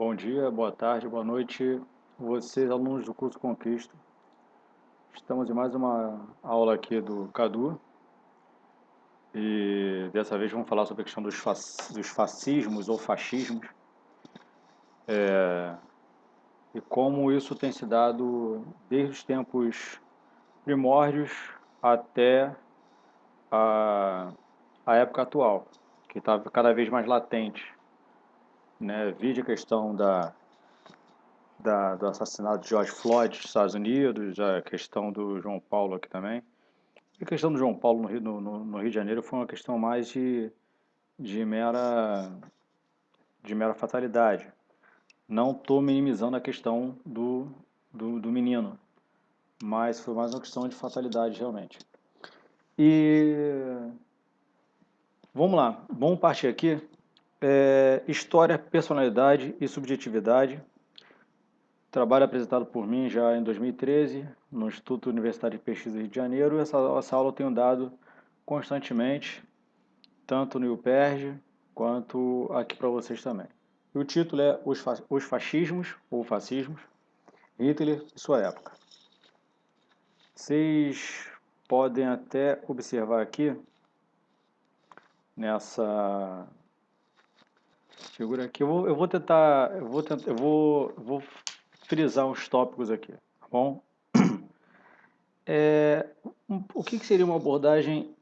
Bom dia, boa tarde, boa noite, vocês, alunos do curso Conquista. Estamos em mais uma aula aqui do Cadu e dessa vez vamos falar sobre a questão dos fascismos ou fascismos e como isso tem se dado desde os tempos primórdios até a, a época atual, que está cada vez mais latente, né? Vide a questão do assassinato de George Floyd nos Estados Unidos, a questão do João Paulo aqui também. A questão do João Paulo no Rio de Janeiro foi uma questão mais de mera, de mera fatalidade. Não estou minimizando a questão do menino, mas foi mais uma questão de fatalidade realmente. E vamos lá, vamos partir aqui. História, personalidade e subjetividade. Trabalho apresentado por mim já em 2013 no Instituto Universitário de Pesquisa Rio de Janeiro. Essa aula eu tenho dado constantemente, tanto no UPERJ quanto aqui para vocês também. E o título é Os Fascismos ou Fascismos, Hitler e sua época. Vocês podem até observar aqui nessa figura aqui. Eu vou frisar uns tópicos aqui, tá bom? O que seria uma abordagem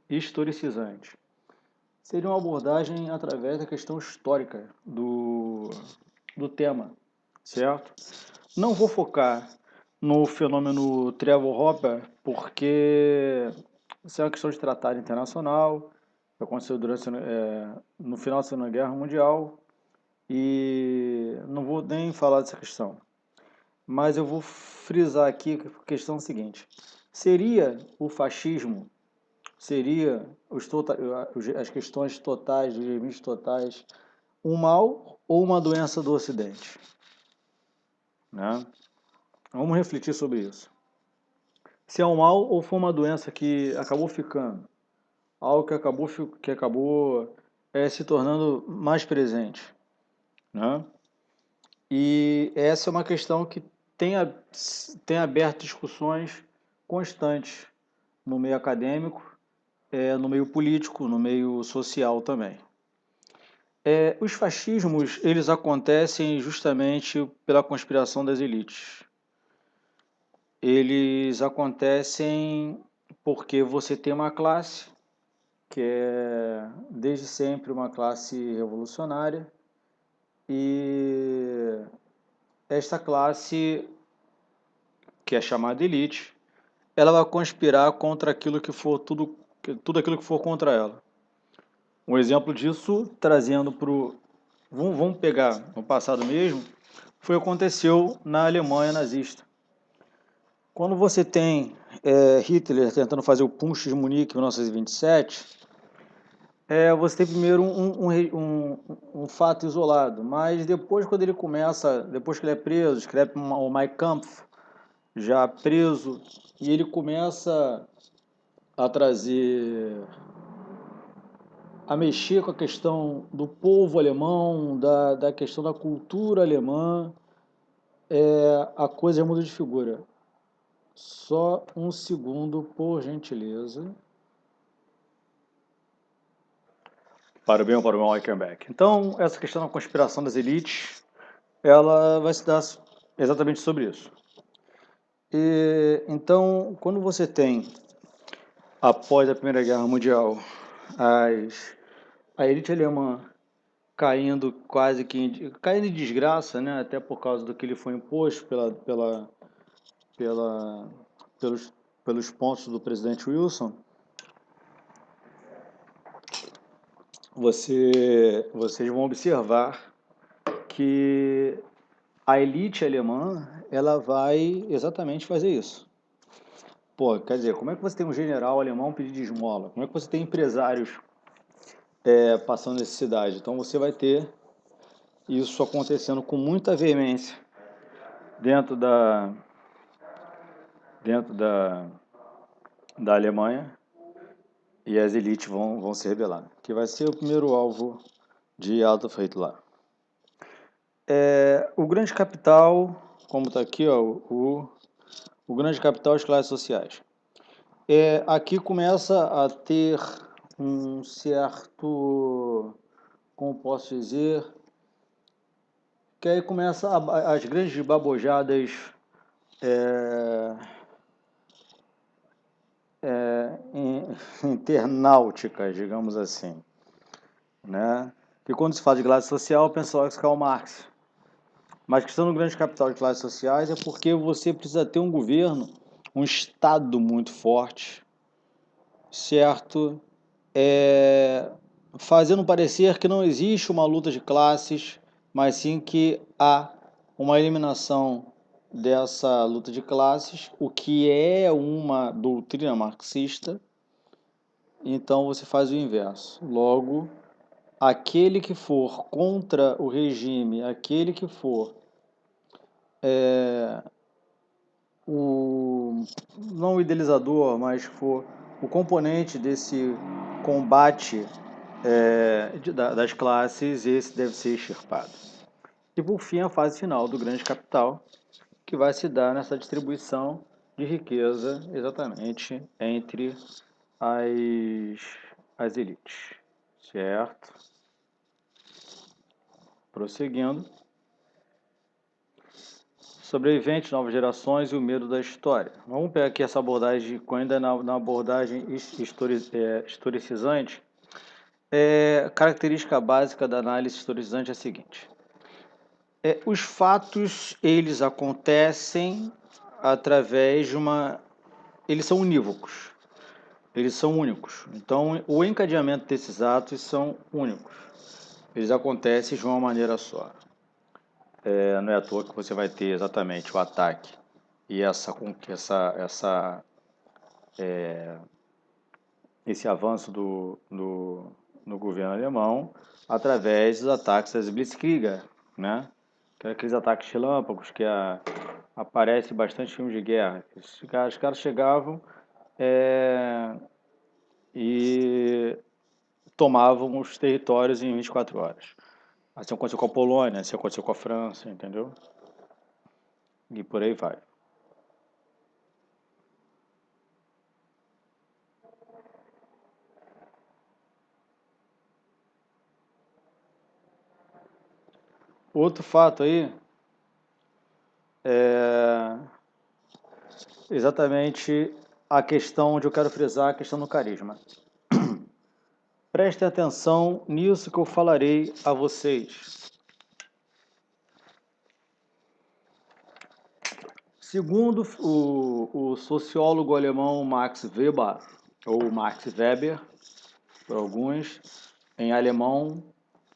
historicizante? Seria uma abordagem através da questão histórica do tema, certo? Não vou focar no fenômeno Trevor Hopper, porque isso é uma questão de tratado internacional, que aconteceu no final da Segunda Guerra Mundial, e não vou nem falar dessa questão. Mas eu vou frisar aqui a questão seguinte: seria o fascismo, seria as questões totais, os limites totais, um mal ou uma doença do Ocidente? Né? Vamos refletir sobre isso. Se é um mal ou foi uma doença que acabou ficando, algo que acabou se tornando mais presente, né? E essa é uma questão que tem aberto discussões constantes no meio acadêmico, no meio político, no meio social também. Os fascismos, eles acontecem justamente pela conspiração das elites. Eles acontecem porque você tem uma classe que é desde sempre uma classe revolucionária e esta classe, que é chamada elite, ela vai conspirar contra aquilo que for tudo aquilo que for contra ela. Um exemplo disso, trazendo para o... Vamos pegar no passado mesmo, foi o que aconteceu na Alemanha nazista. Quando você tem Hitler tentando fazer o Putsch de Munique em 1927, você tem primeiro um fato isolado, mas depois quando ele começa, depois que ele é preso, escreve o Mein Kampf, já preso, e ele começa a trazer, a mexer com a questão do povo alemão, da questão da cultura alemã, a coisa muda de figura. Só um segundo, por gentileza. Para o bem ou para o mal, I come back. Então, essa questão da conspiração das elites, ela vai se dar exatamente sobre isso. Então, quando você tem, após a Primeira Guerra Mundial, a elite alemã caindo caindo em desgraça, né, até por causa do que lhe foi imposto pela, pelos, pelos pontos do presidente Wilson, vocês vão observar que a elite alemã ela vai exatamente fazer isso. Pô, quer dizer, como é que você tem um general alemão pedir de esmola? Como é que você tem empresários passando necessidade? Então você vai ter isso acontecendo com muita veemência dentro dentro da Alemanha, e as elites vão se rebelar, que vai ser o primeiro alvo de alto feito lá. O grande capital, como está aqui, ó, o grande capital das classes sociais. Aqui começa a ter um certo, como posso dizer, que aí começa as grandes babojadas internauticas, digamos assim, né? Que quando se fala de classe social, pensa logo que é Karl Marx. Mas a questão do grande capital de classes sociais é porque você precisa ter um governo, um Estado muito forte, certo? Fazendo parecer que não existe uma luta de classes, mas sim que há uma eliminação dessa luta de classes, o que é uma doutrina marxista. Então você faz o inverso. Logo, aquele que for contra o regime, aquele que for não o idealizador, mas for o componente desse combate das classes, esse deve ser extirpado. E por fim, a fase final do grande capital, que vai se dar nessa distribuição de riqueza exatamente entre as elites, certo? Prosseguindo. Sobreviventes, novas gerações e o medo da história. Vamos pegar aqui essa abordagem, ainda na abordagem historicizante. Característica básica da análise historicizante é a seguinte. Os fatos, eles acontecem através de uma... Eles são unívocos. Eles são únicos. Então, o encadeamento desses atos são únicos. Eles acontecem de uma maneira só. Não é à toa que você vai ter exatamente o ataque e esse avanço no governo alemão através dos ataques das Blitzkrieg, né? Aqueles ataques relâmpagos que aparecem bastante em filmes de guerra. Os caras chegavam e tomavam os territórios em 24 horas. Assim aconteceu com a Polônia, assim aconteceu com a França, entendeu? E por aí vai. Outro fato aí é exatamente a questão onde eu quero frisar, a questão do carisma. Prestem atenção nisso que eu falarei a vocês. Segundo o sociólogo alemão Max Weber, ou Max Weber, por alguns, em alemão,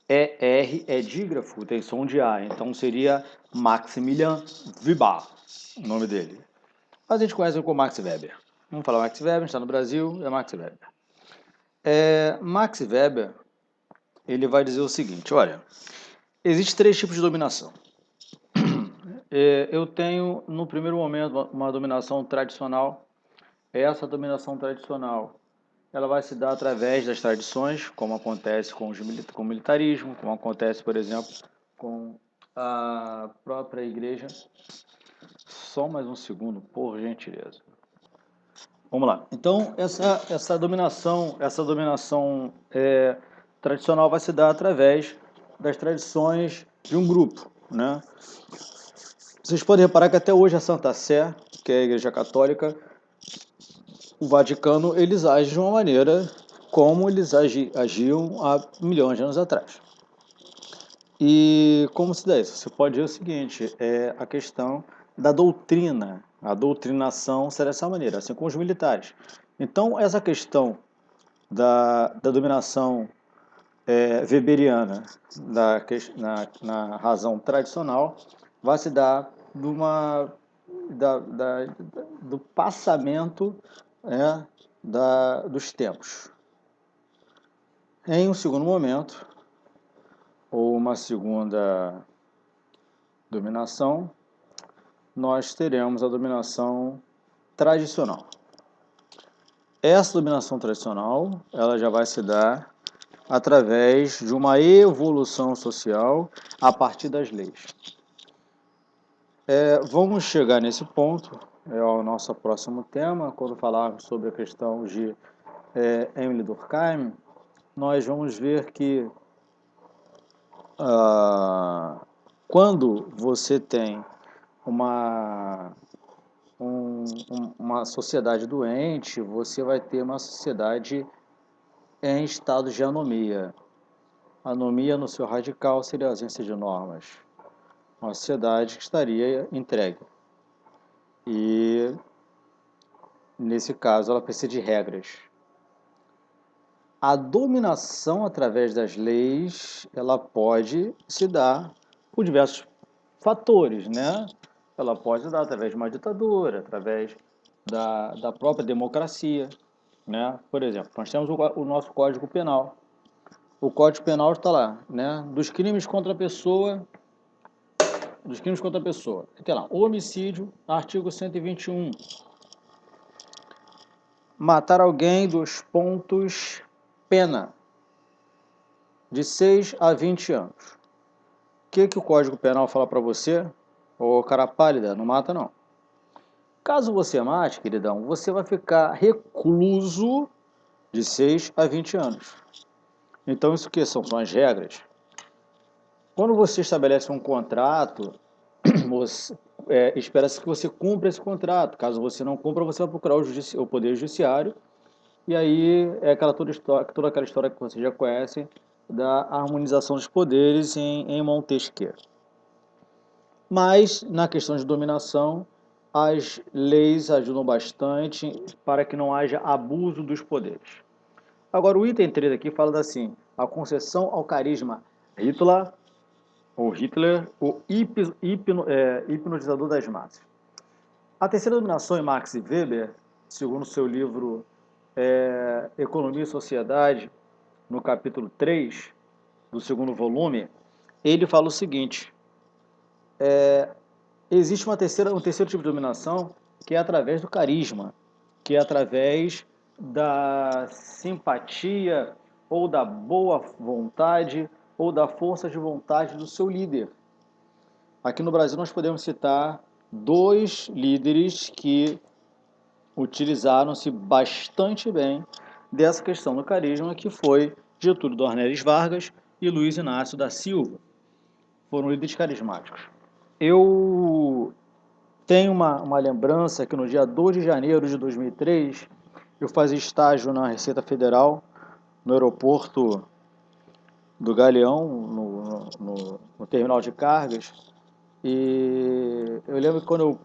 R é dígrafo, tem som de A, então seria Maximilian Weber, o nome dele. Mas a gente conhece ele como Max Weber. Vamos falar Max Weber, está no Brasil, é Max Weber. Max Weber, ele vai dizer o seguinte, olha, existem 3 tipos de dominação. Eu tenho, no primeiro momento, uma dominação tradicional. Essa dominação tradicional, ela vai se dar através das tradições, como acontece com o militarismo, como acontece, por exemplo, com a própria igreja. Só mais um segundo, por gentileza. Vamos lá. Então, essa dominação tradicional vai se dar através das tradições de um grupo, né? Vocês podem reparar que até hoje a Santa Sé, que é a Igreja Católica, o Vaticano, eles agem de uma maneira como eles agiam há milhões de anos atrás. E como se dá isso? Você pode ver o seguinte, a questão da doutrina. A doutrinação será dessa maneira, assim como os militares. Então, essa questão da dominação weberiana na razão tradicional vai se dar do passamento dos tempos. Em um segundo momento, ou uma segunda dominação, nós teremos a dominação tradicional. Essa dominação tradicional, ela já vai se dar através de uma evolução social a partir das leis. Vamos chegar nesse ponto, é o nosso próximo tema, quando falarmos sobre a questão de Emile Durkheim. Nós vamos ver que quando você tem uma sociedade doente, você vai ter uma sociedade em estado de anomia. Anomia, no seu radical, seria a ausência de normas. Uma sociedade que estaria entregue. E, nesse caso, ela precisa de regras. A dominação através das leis, ela pode se dar por diversos fatores, né? Ela pode se dar através de uma ditadura, através da própria democracia, né? Por exemplo, nós temos o nosso Código Penal. O Código Penal está lá, né? Dos crimes contra a pessoa, tem lá, homicídio, artigo 121. Matar alguém, 2 pontos, pena de 6 a 20 anos. O que o Código Penal fala para você? Ô, cara pálida, não mata não. Caso você mate, queridão, você vai ficar recluso de 6 a 20 anos. Então, isso que são as regras. Quando você estabelece um contrato, espera-se que você cumpra esse contrato. Caso você não cumpra, você vai procurar o Poder Judiciário. E aí é toda aquela história que você já conhece da harmonização dos poderes em Montesquieu. Mas, na questão de dominação, as leis ajudam bastante para que não haja abuso dos poderes. Agora, o item 3 aqui fala assim, a concessão ao carisma Hitler, o hipnotizador das massas. A terceira dominação em Marx e Weber, segundo seu livro Economia e Sociedade, no capítulo 3 do segundo volume, ele fala o seguinte, existe um terceiro tipo de dominação que é através do carisma, que é através da simpatia ou da boa vontade ou da força de vontade do seu líder. Aqui no Brasil nós podemos citar 2 líderes que utilizaram-se bastante bem dessa questão do carisma, que foi Getúlio Dornelles Vargas e Luiz Inácio da Silva. Foram líderes carismáticos. Eu tenho uma lembrança que no dia 2 de janeiro de 2003, eu fazia estágio na Receita Federal, no aeroporto do Galeão, no terminal de cargas, e eu lembro que quando eu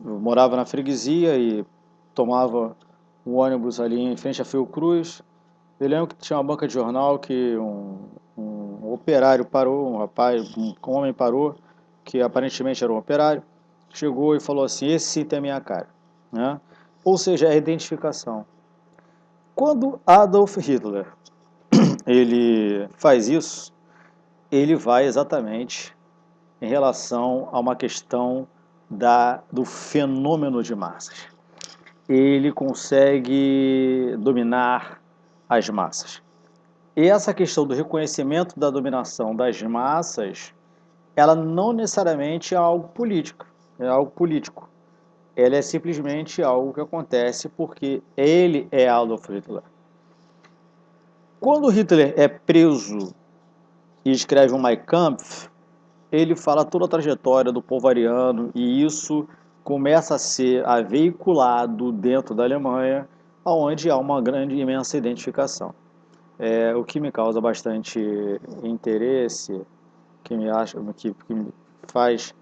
morava na freguesia e tomava um ônibus ali em frente à Fiocruz, eu lembro que tinha uma banca de jornal que um operário parou, um homem parou, que aparentemente era um operário, chegou e falou assim, esse sim tem a minha cara, né? Ou seja, é a identificação. Quando Adolf Hitler ele faz isso, ele vai exatamente em relação a uma questão do fenômeno de massas. Ele consegue dominar as massas. E essa questão do reconhecimento da dominação das massas, ela não necessariamente é algo político, Ela é simplesmente algo que acontece porque ele é Adolf Hitler. Quando Hitler é preso e escreve um Mein Kampf, ele fala toda a trajetória do povo ariano e isso começa a ser veiculado dentro da Alemanha, onde há uma grande, imensa identificação. O que me causa bastante interesse, que me faz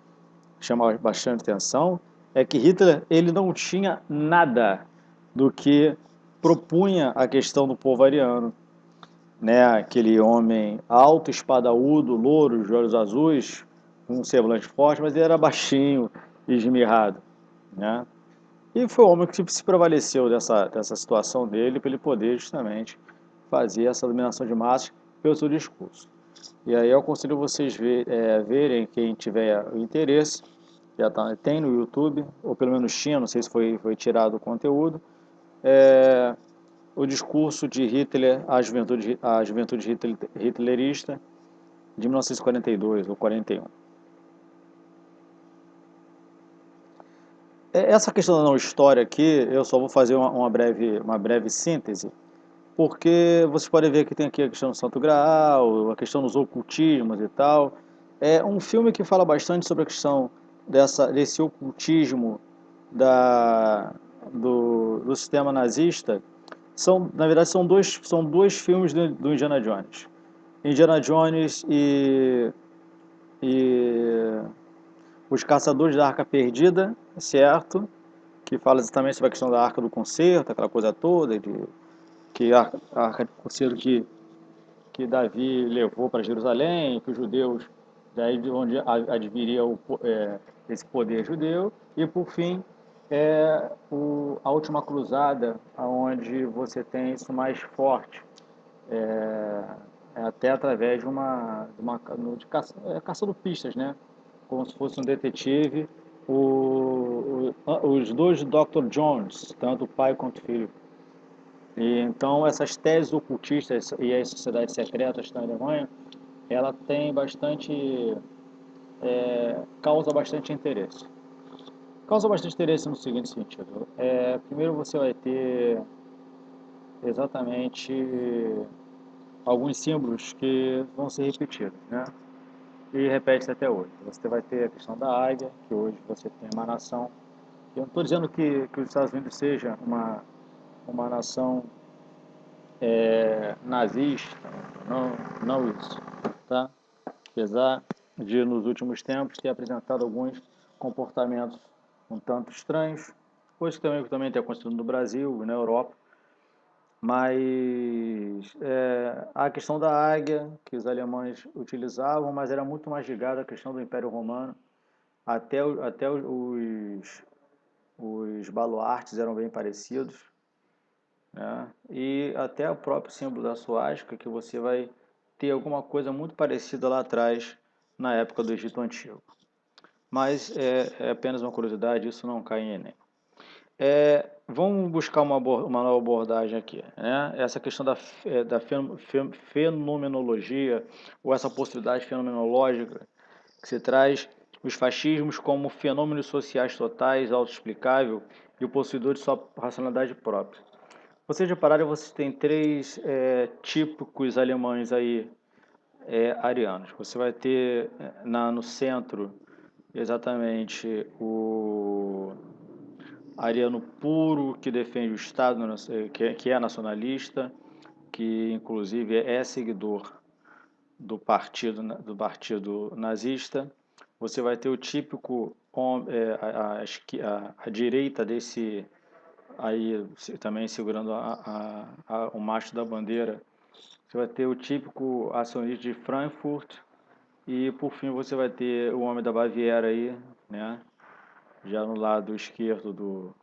chamar bastante atenção, é que Hitler ele não tinha nada do que propunha a questão do povo ariano, né? Aquele homem alto, espadaúdo, louro, de olhos azuis, com um semblante forte, mas ele era baixinho e esmirrado, né? E foi o homem que se prevaleceu dessa situação dele para ele poder justamente fazer essa dominação de massas pelo seu discurso. E aí eu aconselho vocês verem, quem tiver interesse, tem no YouTube, ou pelo menos tinha, não sei se foi tirado o conteúdo, o discurso de Hitler à juventude hitlerista de 1942 ou 41. Essa questão da não história aqui, eu só vou fazer uma breve síntese, porque vocês podem ver que tem aqui a questão do Santo Graal, a questão dos ocultismos e tal. É um filme que fala bastante sobre a questão desse ocultismo do sistema nazista. Na verdade, são dois filmes do Indiana Jones. Indiana Jones e Os Caçadores da Arca Perdida, certo? Que fala exatamente sobre a questão da Arca do Concerto, aquela coisa toda, que a Arca do Concerto que Davi levou para Jerusalém, que os judeus, daí de onde adviria esse poder judeu, e por fim a última cruzada, onde você tem isso mais forte, é, até através caçando pistas, né? Como se fosse um detetive, os dois Dr. Jones, tanto o pai quanto o filho. E então essas teses ocultistas e as sociedades secretas na Alemanha, ela tem causa bastante interesse. Causa bastante interesse no seguinte sentido: primeiro você vai ter exatamente alguns símbolos que vão ser repetidos, né? E repete-se até hoje. Você vai ter a questão da águia, que hoje você tem uma nação. Eu não estou dizendo que os Estados Unidos seja uma nação nazista, não isso, tá? Apesar de nos últimos tempos ter apresentado alguns comportamentos um tanto estranhos, coisa que também tem acontecido no Brasil e na Europa, mas a questão da águia que os alemães utilizavam, mas era muito mais ligada à questão do Império Romano, até os baluartes eram bem parecidos, né? E até o próprio símbolo da suástica, que você vai ter alguma coisa muito parecida lá atrás, na época do Egito Antigo. Mas é apenas uma curiosidade, isso não cai em Enem. Vamos buscar uma nova abordagem aqui, né? Essa questão da fenomenologia, ou essa possibilidade fenomenológica, que se traz os fascismos como fenômenos sociais totais, autoexplicável e o possuidor de sua racionalidade própria. Vocês repararam, vocês têm três típicos alemães aí, arianos. Você vai ter no centro exatamente o ariano puro, que defende o Estado, que é nacionalista, que inclusive é seguidor do partido nazista. Você vai ter o típico a direita desse aí também segurando o macho da bandeira. Você vai ter o típico acionista de Frankfurt e por fim você vai ter o homem da Baviera aí, né? Já no lado esquerdo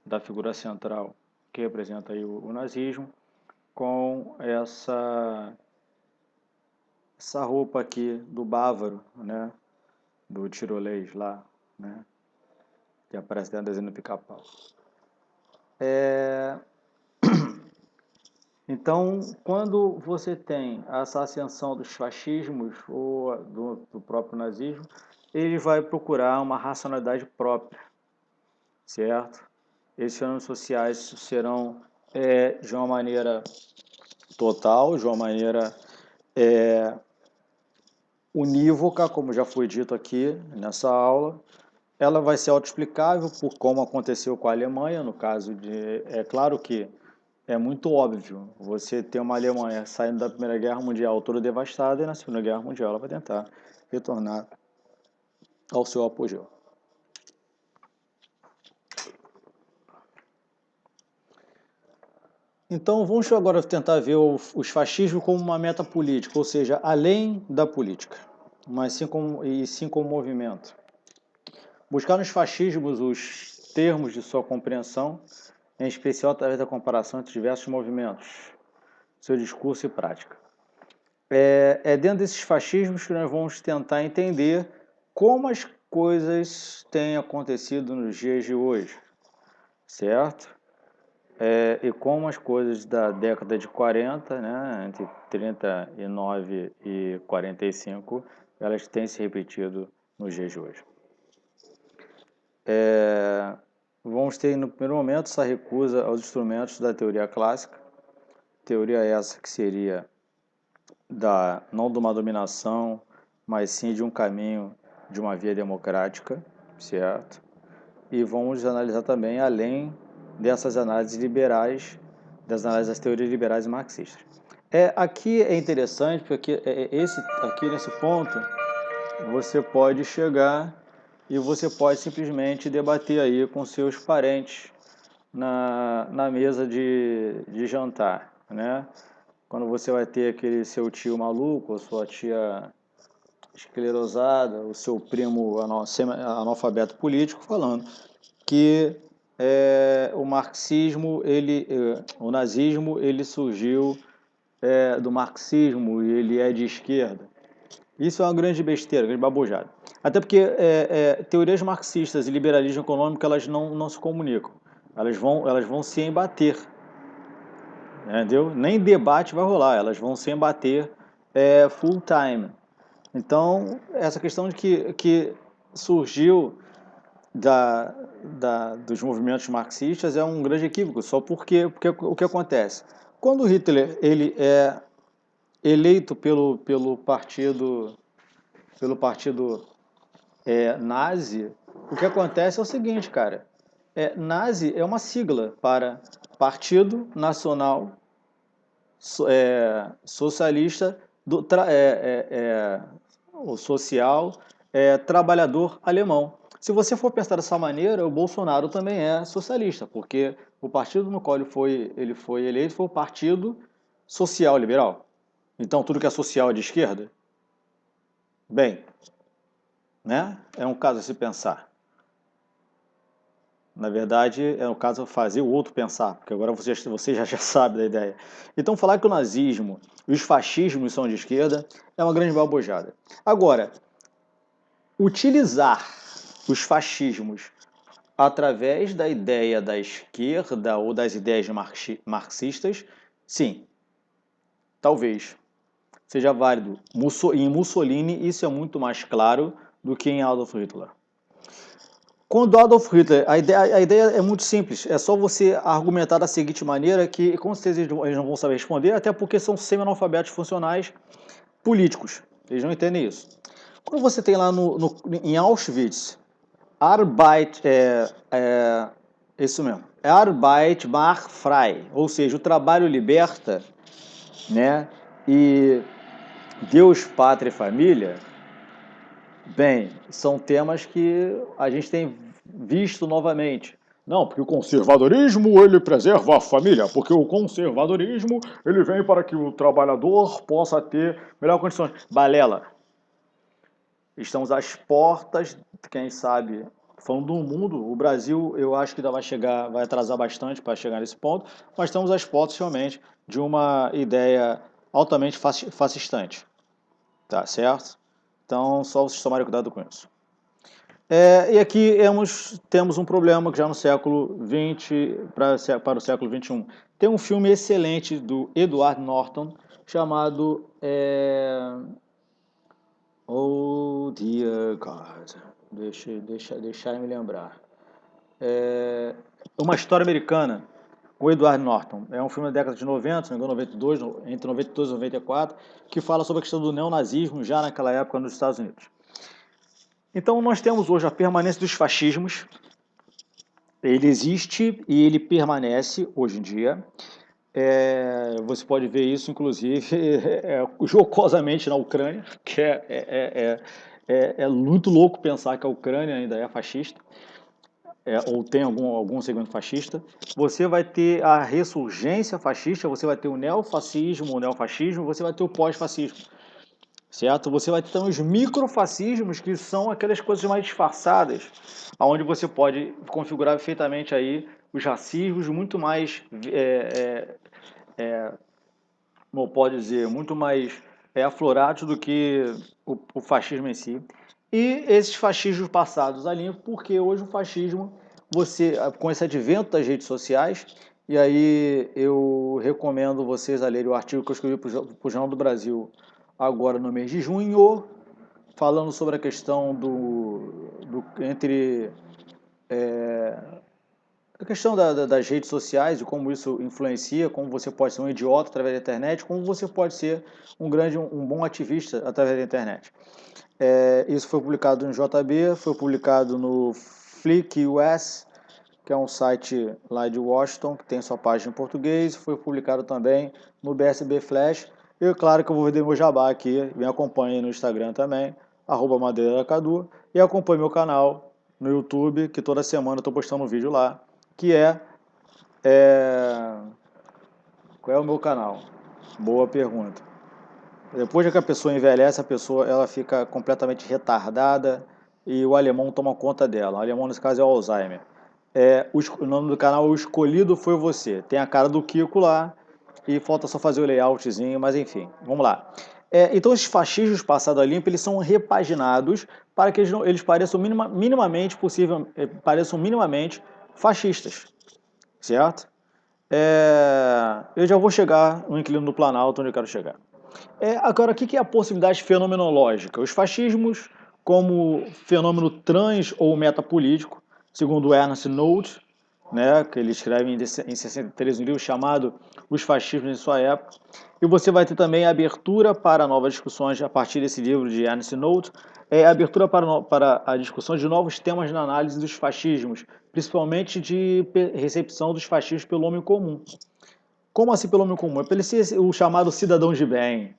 da figura central, que representa aí o nazismo, com essa roupa aqui do bávaro, né? Do tirolês lá, né? Que aparece dentro do desenho do Pica-Pau. Então, quando você tem essa ascensão dos fascismos ou do próprio nazismo, ele vai procurar uma racionalidade própria, certo? Esses fenômenos sociais serão de uma maneira total, de uma maneira unívoca, como já foi dito aqui nessa aula. Ela vai ser autoexplicável por como aconteceu com a Alemanha, no caso de... É claro que é muito óbvio você ter uma Alemanha saindo da Primeira Guerra Mundial toda devastada e na Segunda Guerra Mundial ela vai tentar retornar ao seu apogeu. Então vamos agora tentar ver os fascismos como uma meta política, ou seja, além da política, mas sim como movimento. Buscar nos fascismos os termos de sua compreensão, em especial através da comparação entre diversos movimentos, seu discurso e prática. Dentro desses fascismos que nós vamos tentar entender como as coisas têm acontecido nos dias de hoje, certo? E como as coisas da década de 40, né, entre 39 e 45, elas têm se repetido nos dias de hoje. Vamos ter, no primeiro momento, essa recusa aos instrumentos da teoria clássica, teoria essa que seria não de uma dominação, mas sim de um caminho, de uma via democrática, certo? E vamos analisar também, além dessas análises liberais, das análises das teorias liberais e marxistas. Aqui é interessante, porque aqui nesse ponto, você pode chegar e você pode simplesmente debater aí com seus parentes na mesa de jantar, né? Quando você vai ter aquele seu tio maluco, ou sua tia esclerosada, o seu primo analfabeto político falando que o marxismo, o nazismo, ele surgiu do marxismo e ele é de esquerda. Isso é uma grande besteira, grande babojada. Até porque teorias marxistas e liberalismo econômico, elas não se comunicam. Elas vão se embater. Entendeu? Nem debate vai rolar, elas vão se embater full time. Então, essa questão de que surgiu dos movimentos marxistas é um grande equívoco, só porque o que acontece? Quando Hitler ele é eleito pelo partido nazi, o que acontece é o seguinte, cara. Nazi é uma sigla para Partido Nacional Socialista o social trabalhador alemão. Se você for pensar dessa maneira, o Bolsonaro também é socialista, porque o partido no qual ele foi eleito foi o Partido Social Liberal. Então, tudo que é social é de esquerda? Bem, né? É um caso a se pensar. Na verdade, é um caso fazer o outro pensar, porque agora você já sabe da ideia. Então, falar que o nazismo e os fascismos são de esquerda é uma grande babojada. Agora, utilizar os fascismos através da ideia da esquerda ou das ideias marxistas, sim, talvez seja válido. Em Mussolini, isso é muito mais claro do que em Adolf Hitler. Quando Adolf Hitler, a ideia é muito simples, é só você argumentar da seguinte maneira, que com certeza eles não vão saber responder, até porque são semi-analfabetos funcionais políticos, eles não entendem isso. Quando você tem lá em Auschwitz, isso mesmo, Arbeit macht frei, ou seja, o trabalho liberta, né? E Deus, pátria e família, bem, são temas que a gente tem visto novamente. Não, porque o conservadorismo ele preserva a família, porque o conservadorismo ele vem para que o trabalhador possa ter melhores condições. Balela. Estamos às portas, quem sabe, falando do mundo, o Brasil eu acho que ainda vai atrasar bastante para chegar nesse ponto, mas estamos às portas realmente de uma ideia altamente fascistante, tá certo? Então, só vocês tomarem cuidado com isso. E aqui temos um problema que já no século XX para o século XXI. Tem um filme excelente do Edward Norton chamado Oh Dear God. Deixa eu me lembrar. Uma História Americana, o Edward Norton. É um filme da década de 90, se não me engano, 92, entre 92 e 94, que fala sobre a questão do neonazismo já naquela época nos Estados Unidos. Então, nós temos hoje a permanência dos fascismos. Ele existe e ele permanece hoje em dia. Você pode ver isso, inclusive, jocosamente na Ucrânia, que é muito louco pensar que a Ucrânia ainda é fascista, ou tem algum segmento fascista. Você vai ter a ressurgência fascista, você vai ter o neofascismo, você vai ter o pós-fascismo. Certo? Você vai ter também os microfascismos, que são aquelas coisas mais disfarçadas, onde você pode configurar perfeitamente aí os racismos muito mais, como pode dizer, muito mais aflorados do que o fascismo em si. E esses fascismos passados ali, porque hoje o fascismo, com esse advento das redes sociais, E aí eu recomendo vocês a lerem o artigo que eu escrevi para o Jornal do Brasil agora no mês de junho, falando sobre a questão entre a questão das redes sociais e como isso influencia, como você pode ser um idiota através da internet, como você pode ser um bom ativista através da internet. Isso foi publicado no JB, foi publicado no Flick US, que é um site lá de Washington, que tem sua página em português, foi publicado também no BSB Flash. E claro que eu vou vender meu jabá aqui, me acompanhe no Instagram também, @madeiracadu, e acompanhe meu canal no YouTube, que toda semana eu estou postando um vídeo lá, que Qual é o meu canal? Boa pergunta. Depois que a pessoa envelhece, a pessoa ela fica completamente retardada e o alemão toma conta dela. O alemão, nesse caso, é o Alzheimer. O nome do canal, O Escolhido Foi Você. Tem a cara do Kiko lá e falta só fazer o layoutzinho, mas enfim, vamos lá. Então, esses fascismos passados a limpo, eles são repaginados para que eles pareçam pareçam minimamente fascistas, certo? Eu já vou chegar no Inclino do Planalto, onde eu quero chegar. Agora, o que é a possibilidade fenomenológica? Os fascismos, como fenômeno trans ou metapolítico, segundo Ernst Nolte, né, que ele escreve em 63 um livro chamado Os Fascismos em Sua Época. E você vai ter também a abertura para novas discussões a partir desse livro de Ernst Nolte, a abertura para a discussão de novos temas na análise dos fascismos, principalmente de recepção dos fascismos pelo homem comum. Como assim pelo homem comum? É pelo ser o chamado cidadão de bem.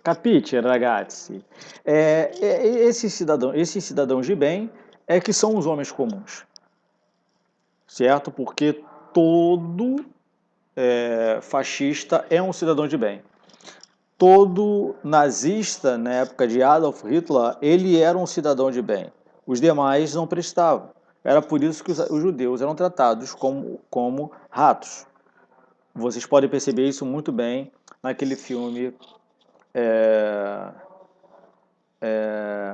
Capite, ragazzi? Esses cidadãos de bem é que são os homens comuns, certo? Porque todo fascista é um cidadão de bem. Todo nazista, na época de Adolf Hitler, ele era um cidadão de bem. Os demais não prestavam. Era por isso que os judeus eram tratados como ratos. Vocês podem perceber isso muito bem naquele filme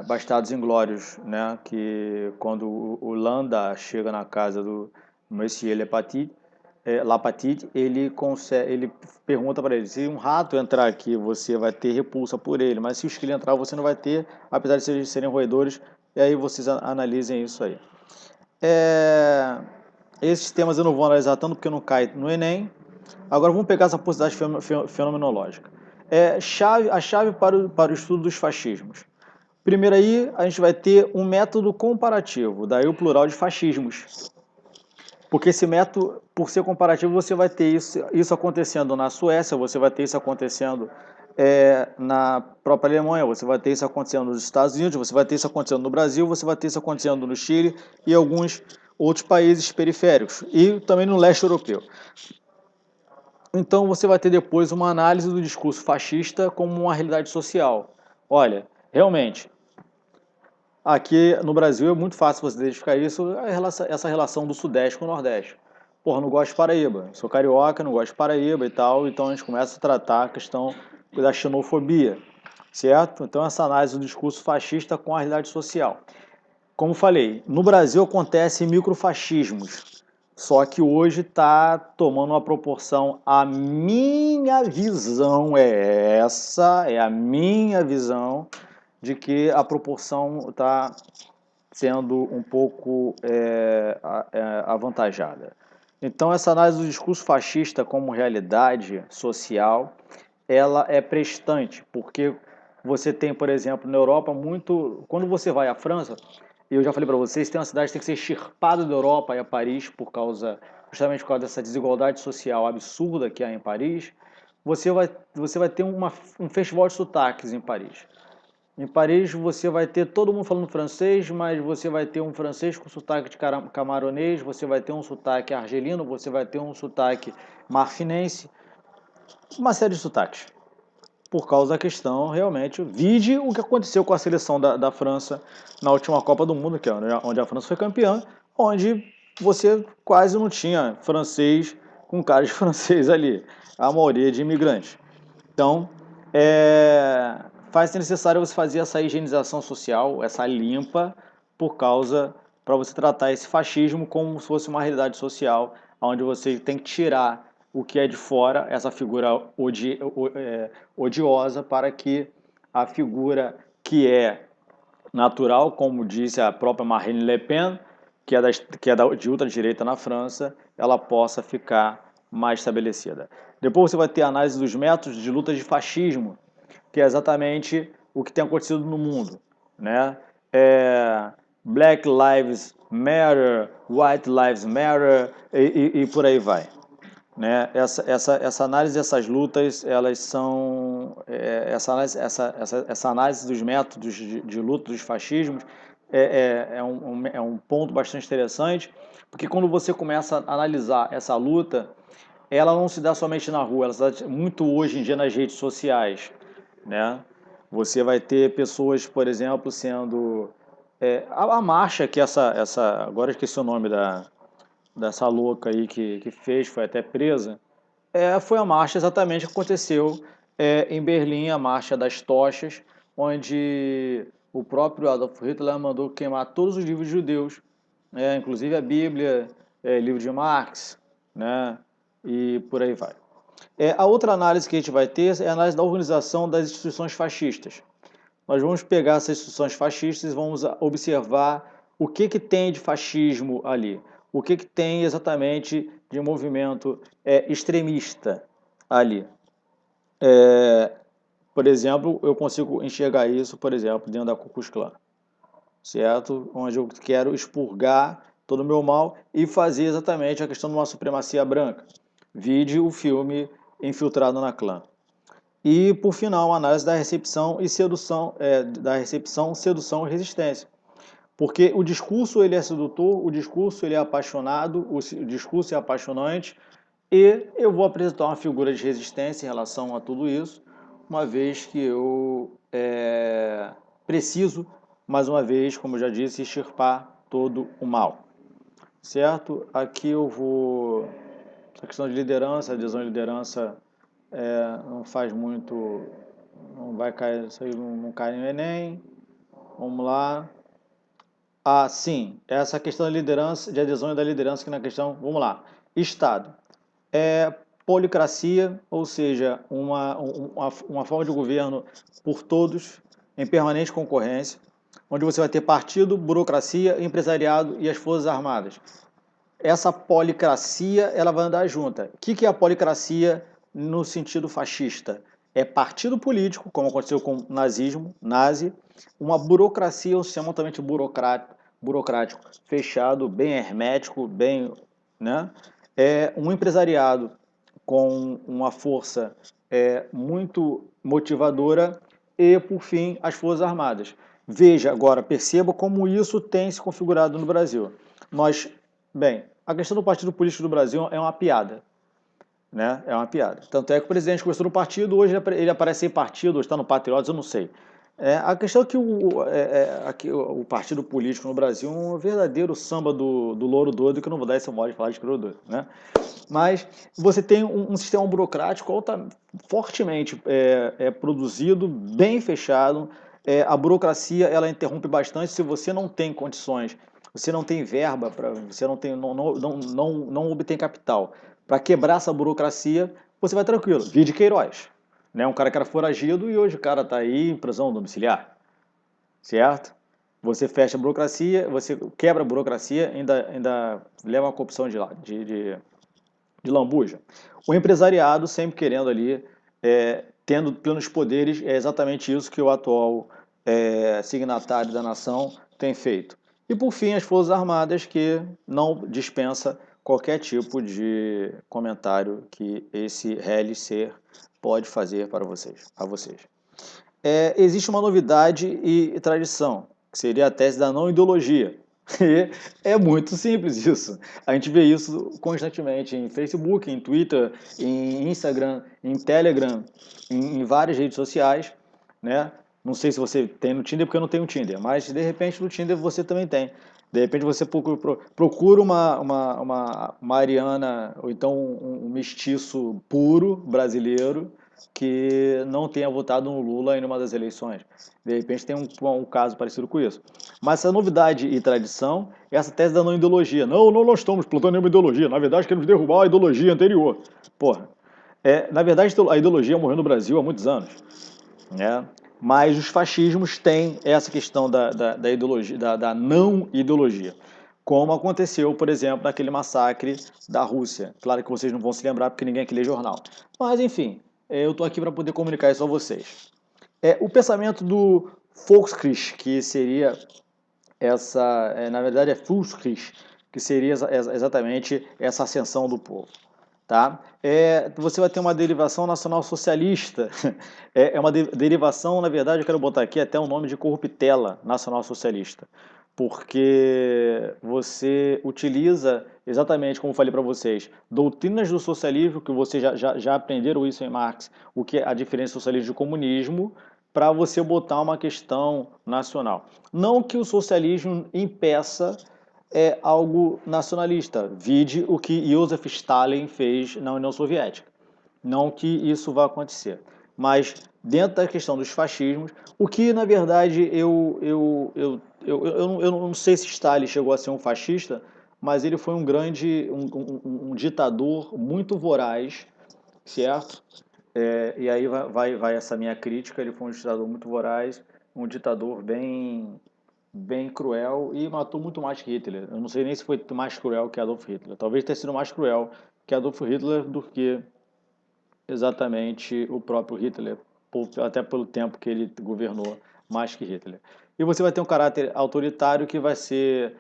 Bastardos Inglórios, né? Que quando o Landa chega na casa do Monsieur Lapatit, ele pergunta para ele: se um rato entrar aqui, você vai ter repulsa por ele, mas se o esquilo entrar, você não vai ter, apesar de serem roedores. E aí vocês analisem isso aí. Esses temas eu não vou analisar tanto porque não cai no Enem. Agora vamos pegar essa possibilidade fenomenológica. A chave para o estudo dos fascismos. Primeiro aí, a gente vai ter um método comparativo, daí o plural de fascismos. Porque esse método, por ser comparativo, você vai ter isso acontecendo na Suécia, você vai ter isso acontecendo na própria Alemanha, você vai ter isso acontecendo nos Estados Unidos, você vai ter isso acontecendo no Brasil, você vai ter isso acontecendo no Chile e alguns outros países periféricos, e também no leste europeu. Então você vai ter depois uma análise do discurso fascista como uma realidade social. Olha, realmente, aqui no Brasil é muito fácil você identificar isso, essa relação do Sudeste com o Nordeste. Porra, não gosto de Paraíba, sou carioca, não gosto de Paraíba e tal, então a gente começa a tratar a questão da xenofobia, certo? Então essa análise do discurso fascista com a realidade social. Como falei, no Brasil acontecem microfascismos, só que hoje está tomando uma proporção, a minha visão é essa, é a minha visão, de que a proporção está sendo um pouco avantajada. Então, essa análise do discurso fascista como realidade social, ela é prestante, porque você tem, por exemplo, na Europa, muito... Quando você vai à França, eu já falei para vocês, tem uma cidade que tem que ser extirpada da Europa, é Paris, justamente por causa dessa desigualdade social absurda que há em Paris. Você vai ter um festival de sotaques em Paris. Em Paris você vai ter todo mundo falando francês, mas você vai ter um francês com sotaque de camaronês, você vai ter um sotaque argelino, você vai ter um sotaque marfinense, uma série de sotaques. Por causa da questão, realmente, vide o que aconteceu com a seleção da França na última Copa do Mundo, que é onde a França foi campeã, onde você quase não tinha francês com cara de francês ali, a maioria de imigrantes. Então, faz ser necessário você fazer essa higienização social, essa limpa, para você tratar esse fascismo como se fosse uma realidade social onde você tem que tirar o que é de fora, essa figura odiosa, para que a figura que é natural, como disse a própria Marine Le Pen, de ultradireita na França, ela possa ficar mais estabelecida. Depois você vai ter a análise dos métodos de luta de fascismo, que é exatamente o que tem acontecido no mundo, né? Black Lives Matter, White Lives Matter e por aí vai. Né? Essa análise dessas lutas, elas são essa análise dos métodos de luta dos fascismos é um ponto bastante interessante, porque quando você começa a analisar essa luta, ela não se dá somente na rua, ela se dá muito hoje em dia nas redes sociais, né? Você vai ter pessoas, por exemplo, sendo a marcha que agora eu esqueci o nome dessa louca aí que fez, foi até presa, foi a marcha exatamente que aconteceu em Berlim, a marcha das tochas, onde o próprio Adolf Hitler mandou queimar todos os livros judeus, inclusive a Bíblia, livro de Marx, né, e por aí vai. A outra análise que a gente vai ter é a análise da organização das instituições fascistas. Nós vamos pegar essas instituições fascistas e vamos observar o que tem de fascismo ali, o que tem exatamente de movimento extremista ali. Por exemplo, eu consigo enxergar isso, por exemplo, dentro da Ku Klux Klan, certo? Onde eu quero expurgar todo o meu mal e fazer exatamente a questão de uma supremacia branca. Vide o filme Infiltrado na Clã. E, por final, a análise da recepção e sedução, sedução e resistência. Porque o discurso ele é sedutor, o discurso ele é apaixonado, o discurso é apaixonante, e eu vou apresentar uma figura de resistência em relação a tudo isso, uma vez que eu preciso, mais uma vez, como eu já disse, extirpar todo o mal. Certo? Aqui eu vou... A questão de liderança, adesão à liderança não faz muito... Não vai cair, isso aí não cai no Enem. Vamos lá. Sim, essa questão da liderança, de adesão e da liderança, que na questão, vamos lá. Estado. Policracia, ou seja, uma forma de governo por todos, em permanente concorrência, onde você vai ter partido, burocracia, empresariado e as forças armadas. Essa policracia, ela vai andar junta. O que é a policracia no sentido fascista? É partido político, como aconteceu com o nazismo, nazi, uma burocracia, um sistema altamente burocrático, fechado, bem hermético, bem, né? Um empresariado com uma força muito motivadora e, por fim, as Forças Armadas. Veja agora, perceba como isso tem se configurado no Brasil. A questão do partido político do Brasil é uma piada. Né? É uma piada. Tanto é que o presidente começou no partido, hoje ele aparece em partido, hoje está no Patriotas, eu não sei. A questão é que o partido político no Brasil é um verdadeiro samba do louro doido, que eu não vou dar essa moda de falar de louro doido. Né? Mas você tem um sistema burocrático fortemente produzido, bem fechado. A burocracia ela interrompe bastante se você não tem condições, você não tem verba, você não obtém capital para quebrar essa burocracia, você vai tranquilo. Vide Queiroz, né? Um cara que era foragido e hoje o cara está aí em prisão domiciliar, certo? Você fecha a burocracia, você quebra a burocracia, ainda leva uma corrupção de lambuja. O empresariado sempre querendo ali, tendo plenos poderes, é exatamente isso que o atual signatário da nação tem feito. E por fim, as Forças Armadas, que não dispensa qualquer tipo de comentário que esse ser pode fazer para vocês. Existe uma novidade e tradição, que seria a tese da não ideologia. E é muito simples isso. A gente vê isso constantemente em Facebook, em Twitter, em Instagram, em Telegram, em várias redes sociais, né? Não sei se você tem no Tinder, porque eu não tenho Tinder, mas de repente no Tinder você também tem. De repente você procura uma Mariana, ou então um mestiço puro brasileiro, que não tenha votado no Lula em uma das eleições. De repente tem um caso parecido com isso. Mas essa novidade e tradição, essa tese da não ideologia. Não, não nós estamos plantando nenhuma ideologia. Na verdade, queremos derrubar a ideologia anterior. Porra. Na verdade, a ideologia morreu no Brasil há muitos anos, né? Mas os fascismos têm essa questão da ideologia, da não ideologia. Como aconteceu, por exemplo, naquele massacre da Rússia. Claro que vocês não vão se lembrar porque ninguém aqui lê jornal. Mas, enfim, eu estou aqui para poder comunicar isso a vocês. O pensamento do Volkskrieg, que seria na verdade é Volkskrieg, que seria exatamente essa ascensão do povo. Tá? Você vai ter uma derivação nacional-socialista. É uma derivação, na verdade, eu quero botar aqui até o nome de corruptela nacional-socialista, porque você utiliza, exatamente como eu falei para vocês, doutrinas do socialismo, que vocês já aprenderam isso em Marx, o que é a diferença do socialismo e do comunismo, para você botar uma questão nacional. Não que o socialismo impeça algo nacionalista. Vide o que Joseph Stalin fez na União Soviética. Não que isso vá acontecer. Mas dentro da questão dos fascismos, o que na verdade eu não sei se Stalin chegou a ser um fascista, mas ele foi um grande, um ditador muito voraz, certo? E aí vai essa minha crítica, ele foi um ditador muito voraz, um ditador bem cruel e matou muito mais que Hitler. Eu não sei nem se foi mais cruel que Adolf Hitler. Talvez tenha sido mais cruel que Adolf Hitler do que exatamente o próprio Hitler, até pelo tempo que ele governou mais que Hitler. E você vai ter um caráter autoritário que vai ser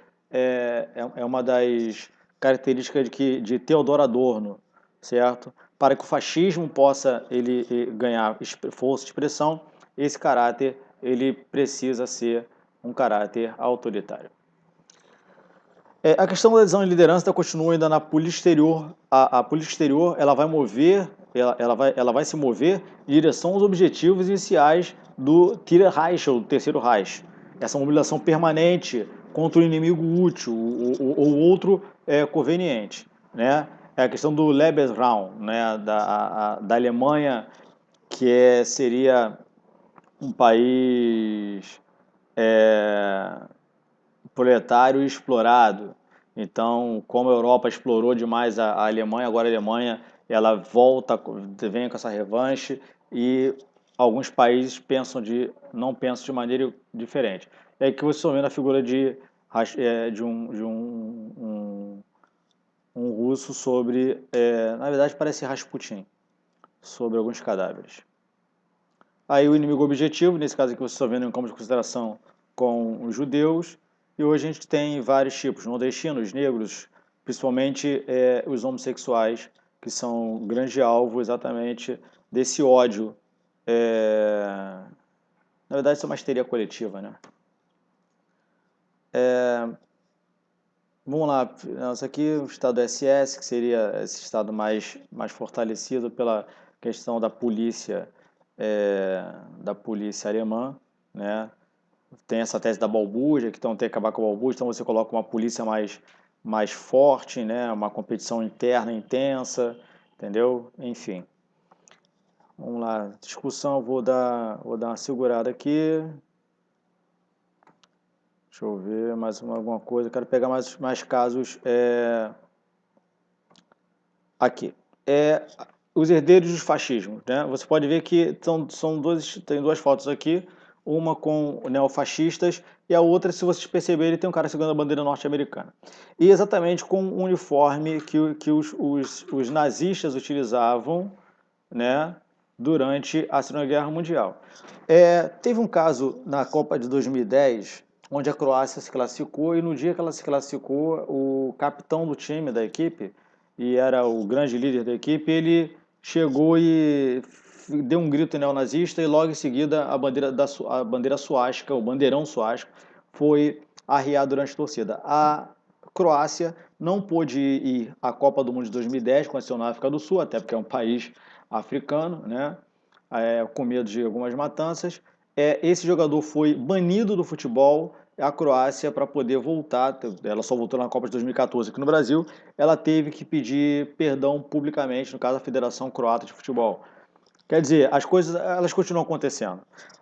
uma das características de Theodor Adorno, certo? Para que o fascismo possa ele ganhar força de expressão, esse caráter ele precisa ser um caráter autoritário. A questão da adesão e liderança continua ainda na política exterior. A política exterior ela vai mover, ela vai se mover em direção aos objetivos iniciais do Reich, ou do Terceiro Reich. Essa mobilização permanente contra o inimigo útil ou outro conveniente, né? É a questão do Lebensraum, né? Da Alemanha, que seria um país proletário explorado. Então, como a Europa explorou demais a Alemanha, agora a Alemanha ela volta, vem com essa revanche e alguns países não pensam de maneira diferente. É aí que você está vendo a figura de um russo sobre, na verdade parece Rasputin, sobre alguns cadáveres. Aí o inimigo objetivo, nesse caso aqui você está vendo em campo de consideração com os judeus, e hoje a gente tem vários tipos, nordestinos, negros, principalmente os homossexuais, que são um grande alvo exatamente desse ódio. Na verdade, isso é uma histeria coletiva, né? Vamos lá, isso aqui é o estado SS, que seria esse estado mais fortalecido pela questão da polícia alemã, né? Tem essa tese da balbúrdia, que então tem que acabar com a balbúrdia, então você coloca uma polícia mais forte, né? Uma competição interna intensa, entendeu? Enfim. Vamos lá, discussão, eu vou dar uma segurada aqui. Deixa eu ver mais alguma coisa. Eu quero pegar mais casos aqui. Os herdeiros dos fascismos, né? Você pode ver que tem duas fotos aqui, uma com neofascistas e a outra, se vocês perceberem, tem um cara segurando a bandeira norte-americana. E exatamente com o uniforme que os nazistas utilizavam, né, durante a Segunda Guerra Mundial. Teve um caso na Copa de 2010, onde a Croácia se classificou, e no dia que ela se classificou, o capitão do time, da equipe, e era o grande líder da equipe, ele chegou e deu um grito neonazista, e logo em seguida a bandeira suástica, o bandeirão suástico, foi arriado durante a torcida. A Croácia não pôde ir à Copa do Mundo de 2010, aconteceu na África do Sul, até porque é um país africano, né? Com medo de algumas matanças. Esse jogador foi banido do futebol. A Croácia, para poder voltar, ela só voltou na Copa de 2014 aqui no Brasil, ela teve que pedir perdão publicamente, no caso a Federação Croata de Futebol. Quer dizer, as coisas elas continuam acontecendo.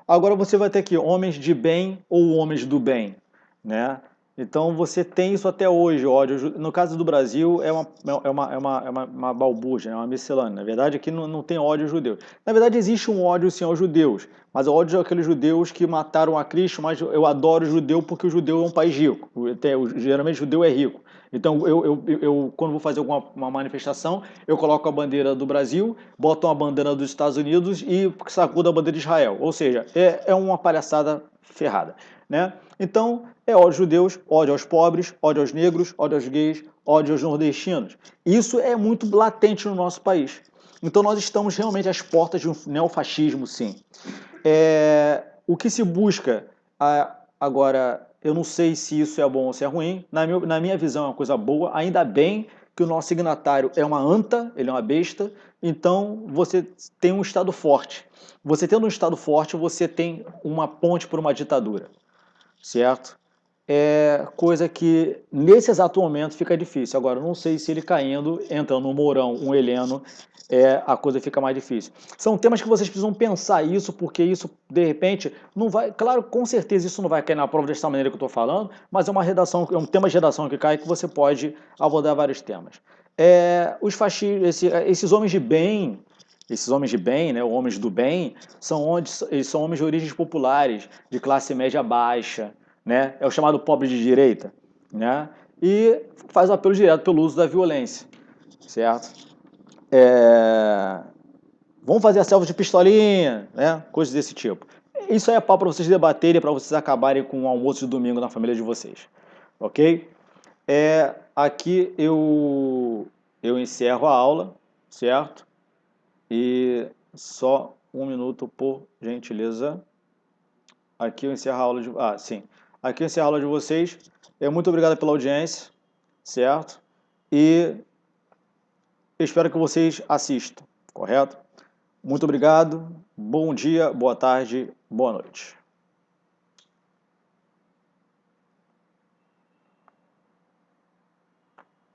Agora você vai ter aqui homens de bem ou homens do bem, né? Então você tem isso até hoje, ódio. No caso do Brasil uma balbúrdia, é uma miscelânea. Na verdade, aqui não tem ódio aos judeus. Na verdade, existe um ódio sim aos judeus, mas o ódio àqueles judeus que mataram a Cristo, mas eu adoro o judeu porque o judeu é um país rico. Geralmente o judeu é rico. Então, quando vou fazer uma manifestação, eu coloco a bandeira do Brasil, boto uma bandeira dos Estados Unidos e sacudo a bandeira de Israel. Ou seja, é uma palhaçada ferrada, né? Então, é ódio aos judeus, ódio aos pobres, ódio aos negros, ódio aos gays, ódio aos nordestinos. Isso é muito latente no nosso país. Então, nós estamos realmente às portas de um neofascismo, sim. O que se busca agora, eu não sei se isso é bom ou se é ruim. Na minha visão, é uma coisa boa. Ainda bem que o nosso signatário é uma anta, ele é uma besta. Então, você tem um Estado forte. Você tendo um Estado forte, você tem uma ponte para uma ditadura, certo? É coisa que nesse exato momento fica difícil. Agora, eu não sei se ele caindo, entrando um Mourão, um Heleno, a coisa fica mais difícil. São temas que vocês precisam pensar isso, porque isso, de repente, não vai. Claro, com certeza isso não vai cair na prova dessa maneira que eu estou falando, mas é uma redação, é um tema de redação que cai que você pode abordar vários temas. Os fascistas, esses homens de bem, né, homens do bem, eles são homens de origens populares, de classe média baixa, né? É o chamado pobre de direita, né? E faz um apelo direto pelo uso da violência, certo? Vamos fazer a selva de pistolinha, né? Coisas desse tipo. Isso aí é papo para vocês debaterem, para vocês acabarem com o almoço de domingo na família de vocês, ok? Aqui eu encerro a aula, certo? E só um minuto, por gentileza. Aqui eu encerro a aula de... Ah, sim. Aqui eu encerro a aula de vocês. Muito obrigado pela audiência, certo? E eu espero que vocês assistam, correto? Muito obrigado. Bom dia, boa tarde, boa noite.